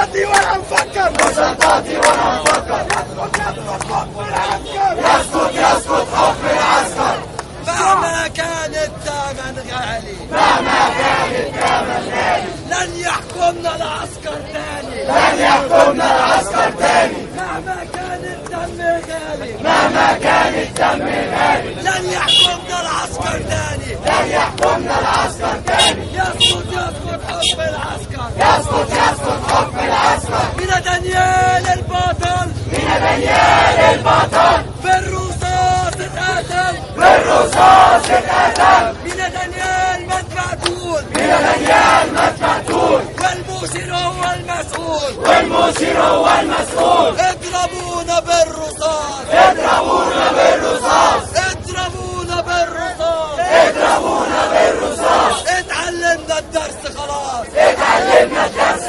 نعطي ولا نفكر، مش هنعطي ولا نفكر. يسقط يسقط حكم العسكر. مهما كان الثمن غالي، مهما كان الثمن غالي، لن يحكمنا العسكر تاني، لن يحكمنا العسكر تاني. مهما كان الدم غالي، مهما كان الدم غالي، لن يحكمنا العسكر تاني، لن يحكمنا العسكر تاني. يسقط يسقط حكم العسكر، يسقط يسقط حكم العسكر. من دانيال البطل، من دانيال البطل، بالرصاص اتقتل، بالرصاص اتقتل. من دانيال مات مقتول، من دانيال مات مقتول، والمشير هو المسؤول، والمشير هو المسؤول. اضربونا بالرصاص، اضربونا بالرصاص، اضربونا بالرصاص، اضربونا بالرصاص. اتعلمنا الدرس خلاص، اتعلمنا الدرس